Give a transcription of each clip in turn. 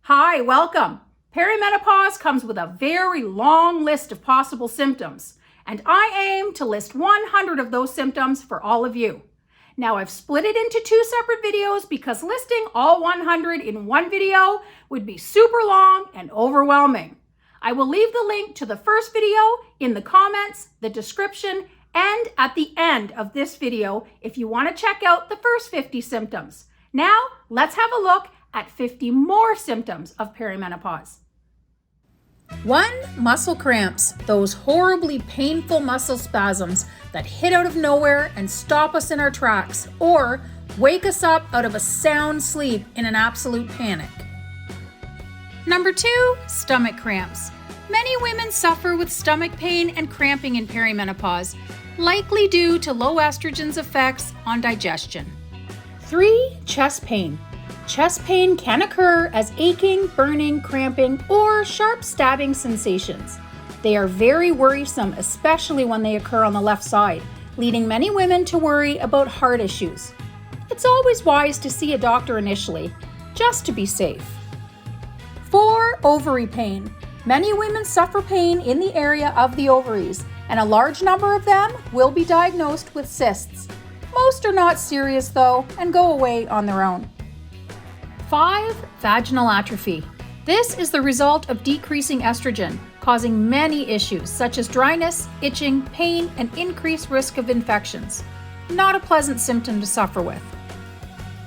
Hi, welcome. Perimenopause comes with a very long list of possible symptoms, and I aim to list 100 of those symptoms for all of you. Now, I've split it into two separate videos because listing all 100 in one video would be super long and overwhelming. I will leave the link to the first video in the comments, the description, and at the end of this video if you want to check out the first 50 symptoms. Now, let's have a look at 50 more symptoms of perimenopause. 1. Muscle cramps, those horribly painful muscle spasms that hit out of nowhere and stop us in our tracks or wake us up out of a sound sleep in an absolute panic. Number 2. Stomach cramps. Many women suffer with stomach pain and cramping in perimenopause, likely due to low estrogen's effects on digestion. 3. Chest pain. Chest pain can occur as aching, burning, cramping, or sharp stabbing sensations. They are very worrisome, especially when they occur on the left side, leading many women to worry about heart issues. It's always wise to see a doctor initially, just to be safe. 4. Ovary pain. Many women suffer pain in the area of the ovaries, and a large number of them will be diagnosed with cysts. Most are not serious though, and go away on their own. 5. Vaginal atrophy. This is the result of decreasing estrogen, causing many issues such as dryness, itching, pain, and increased risk of infections. Not a pleasant symptom to suffer with.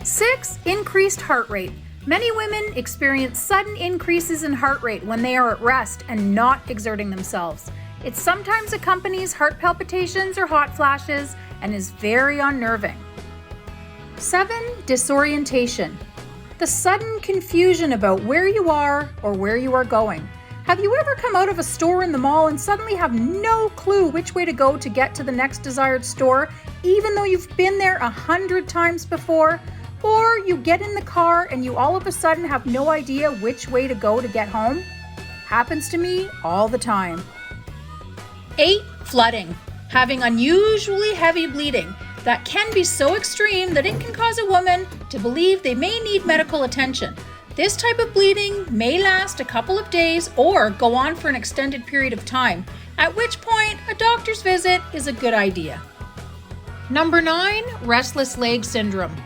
6. Increased heart rate. Many women experience sudden increases in heart rate when they are at rest and not exerting themselves. It sometimes accompanies heart palpitations or hot flashes and is very unnerving. 7. Disorientation. The sudden confusion about where you are or where you are going. Have you ever come out of a store in the mall and suddenly have no clue which way to go to get to the next desired store, even though you've been there 100 times before? Or you get in the car and you all of a sudden have no idea which way to go to get home? Happens to me all the time. 8. Flooding. Having unusually heavy bleeding that can be so extreme that it can cause a woman to believe they may need medical attention. This type of bleeding may last a couple of days or go on for an extended period of time, at which point a doctor's visit is a good idea. Number 9. Restless leg syndrome.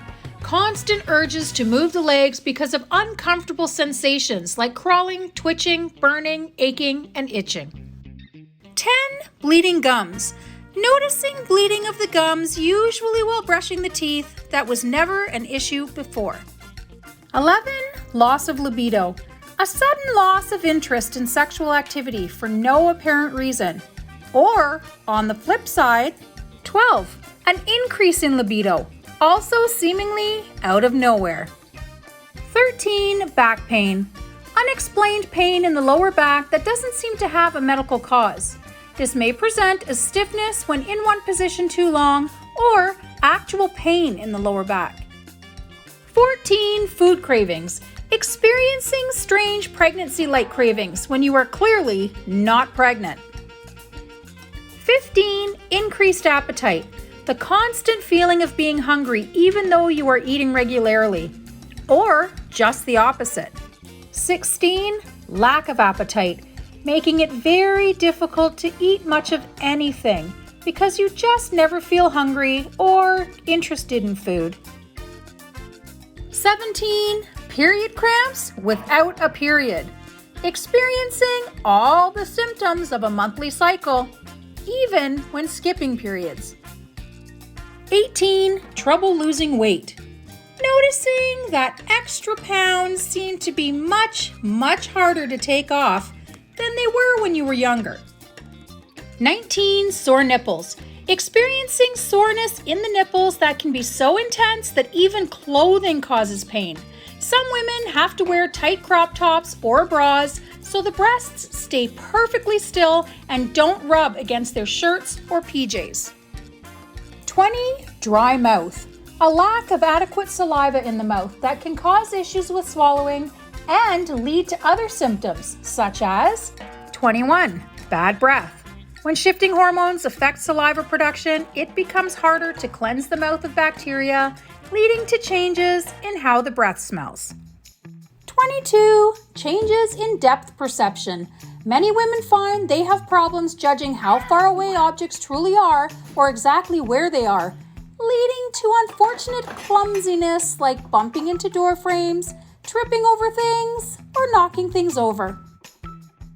Constant urges to move the legs because of uncomfortable sensations like crawling, twitching, burning, aching, and itching. 10. Bleeding gums. Noticing bleeding of the gums, usually while brushing the teeth, that was never an issue before. 11. Loss of libido. A sudden loss of interest in sexual activity for no apparent reason. Or, on the flip side, 12. An increase in libido, also seemingly out of nowhere. 13. Back pain. Unexplained pain in the lower back that doesn't seem to have a medical cause. This may present as stiffness when in one position too long or actual pain in the lower back. 14. Food cravings. Experiencing strange pregnancy-like cravings when you are clearly not pregnant. 15. Increased appetite. The constant feeling of being hungry even though you are eating regularly, or just the opposite. 16. Lack of appetite. Making it very difficult to eat much of anything because you just never feel hungry or interested in food. 17. Period cramps without a period. Experiencing all the symptoms of a monthly cycle, even when skipping periods. 18. Trouble losing weight. Noticing that extra pounds seem to be much harder to take off than they were when you were younger. 19. Sore nipples. Experiencing soreness in the nipples that can be so intense that even clothing causes pain. Some women have to wear tight crop tops or bras so the breasts stay perfectly still and don't rub against their shirts or PJs. 20. Dry mouth. A lack of adequate saliva in the mouth that can cause issues with swallowing and lead to other symptoms such as 21. Bad breath. When shifting hormones affect saliva production, it becomes harder to cleanse the mouth of bacteria, leading to changes in how the breath smells. 22. Changes in depth perception. Many women find they have problems judging how far away objects truly are or exactly where they are, leading to unfortunate clumsiness like bumping into door frames, tripping over things, or knocking things over.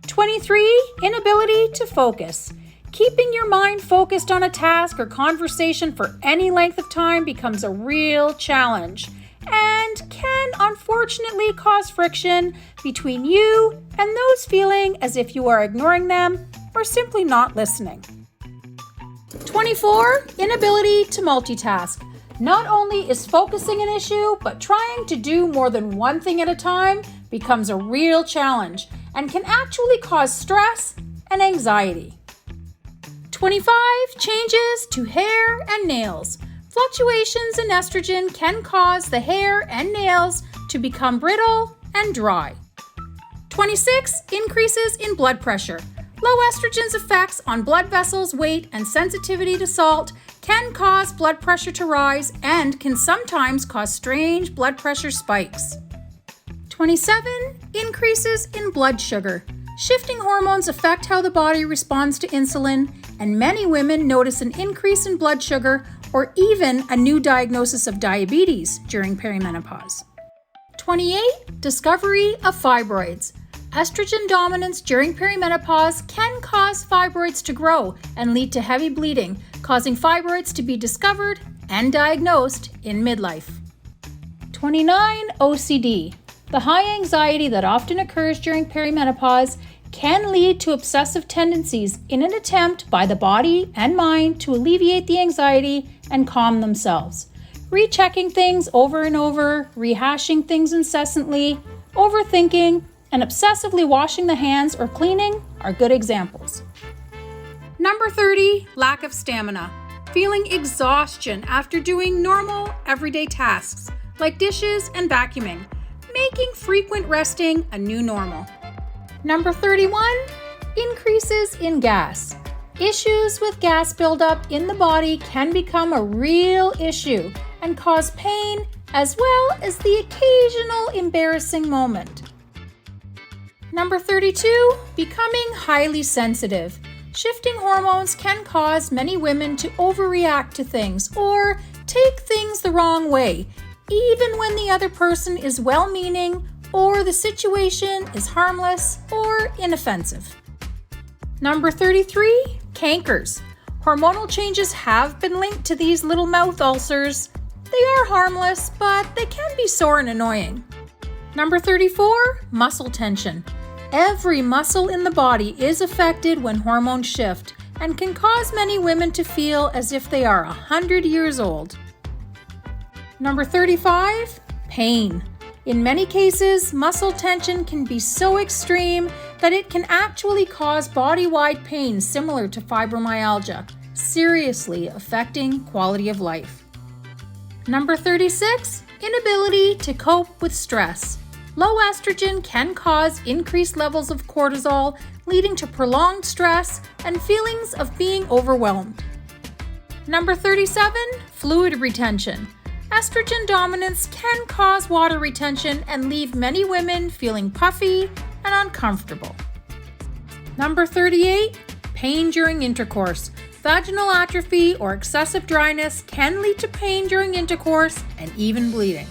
23. Inability to focus. Keeping your mind focused on a task or conversation for any length of time becomes a real challenge and can unfortunately cause friction between you and those feeling as if you are ignoring them or simply not listening. 24. Inability to multitask. Not only is focusing an issue, but trying to do more than one thing at a time becomes a real challenge and can actually cause stress and anxiety. 25. Changes to hair and nails. Fluctuations in estrogen can cause the hair and nails to become brittle and dry. 26. Increases in blood pressure. Low estrogen's effects on blood vessels, weight, and sensitivity to salt can cause blood pressure to rise and can sometimes cause strange blood pressure spikes. 27. Increases in blood sugar. Shifting hormones affect how the body responds to insulin, and many women notice an increase in blood sugar or even a new diagnosis of diabetes during perimenopause. 28. Discovery of fibroids. Estrogen dominance during perimenopause can cause fibroids to grow and lead to heavy bleeding, causing fibroids to be discovered and diagnosed in midlife. 29. OCD. The high anxiety that often occurs during perimenopause can lead to obsessive tendencies in an attempt by the body and mind to alleviate the anxiety and calm themselves. Rechecking things over and over, rehashing things incessantly, overthinking, and obsessively washing the hands or cleaning are good examples. Number 30, lack of stamina. Feeling exhaustion after doing normal, everyday tasks like dishes and vacuuming, making frequent resting a new normal. Number 31, increases in gas. Issues with gas buildup in the body can become a real issue and cause pain as well as the occasional embarrassing moment. Number 32, becoming highly sensitive. Shifting hormones can cause many women to overreact to things or take things the wrong way, even when the other person is well-meaning or the situation is harmless or inoffensive. Number 33, cankers. Hormonal changes have been linked to these little mouth ulcers. They are harmless, but they can be sore and annoying. Number 34, muscle tension. Every muscle in the body is affected when hormones shift and can cause many women to feel as if they are 100 years old. Number 35, pain. In many cases, muscle tension can be so extreme that it can actually cause body-wide pain similar to fibromyalgia, seriously affecting quality of life. Number 36, inability to cope with stress. Low estrogen can cause increased levels of cortisol, leading to prolonged stress and feelings of being overwhelmed. Number 37, fluid retention. Estrogen dominance can cause water retention and leave many women feeling puffy and uncomfortable. Number 38, pain during intercourse. Vaginal atrophy or excessive dryness can lead to pain during intercourse and even bleeding.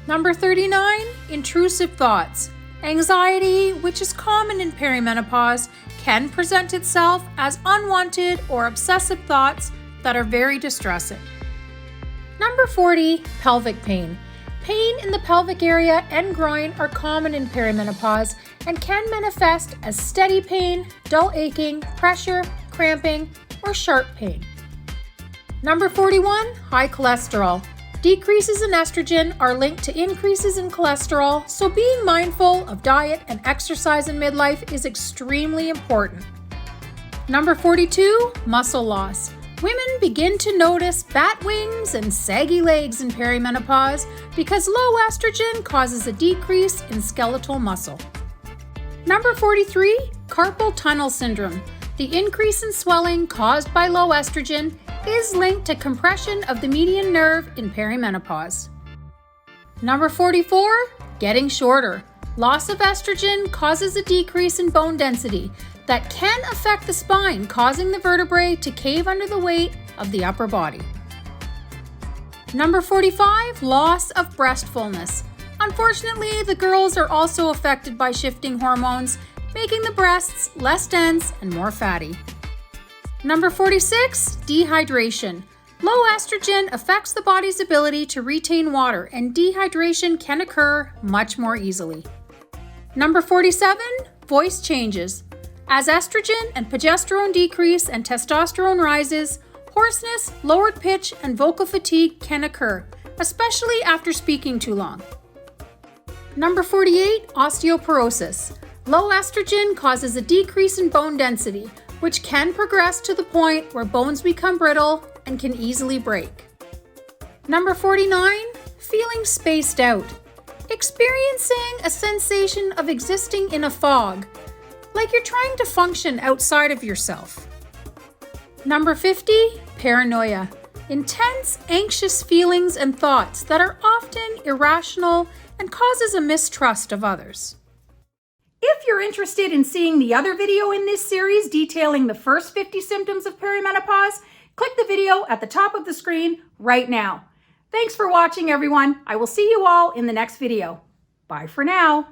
Number 39, intrusive thoughts. Anxiety, which is common in perimenopause, can present itself as unwanted or obsessive thoughts that are very distressing. Number 40, pelvic pain. Pain in the pelvic area and groin are common in perimenopause and can manifest as steady pain, dull aching, pressure, cramping, or sharp pain. Number 41, high cholesterol. Decreases in estrogen are linked to increases in cholesterol, so being mindful of diet and exercise in midlife is extremely important. Number 42, muscle loss. Women begin to notice bat wings and saggy legs in perimenopause because low estrogen causes a decrease in skeletal muscle. Number 43, carpal tunnel syndrome. The increase in swelling caused by low estrogen is linked to compression of the median nerve in perimenopause. Number 44, Getting shorter. Loss of estrogen causes a decrease in bone density that can affect the spine, causing the vertebrae to cave under the weight of the upper body. Number 45, loss of breast fullness. Unfortunately, the girls are also affected by shifting hormones, making the breasts less dense and more fatty. Number 46, dehydration. Low estrogen affects the body's ability to retain water, and dehydration can occur much more easily. Number 47, voice changes. As estrogen and progesterone decrease and testosterone rises, hoarseness, lowered pitch, and vocal fatigue can occur, especially after speaking too long. Number 48, osteoporosis. Low estrogen causes a decrease in bone density, which can progress to the point where bones become brittle and can easily break. Number 49, feeling spaced out. Experiencing a sensation of existing in a fog, like you're trying to function outside of yourself. Number 50, paranoia. Intense, anxious feelings and thoughts that are often irrational and causes a mistrust of others. If you're interested in seeing the other video in this series detailing the first 50 symptoms of perimenopause, click the video at the top of the screen right now. Thanks for watching, everyone. I will see you all in the next video. Bye for now.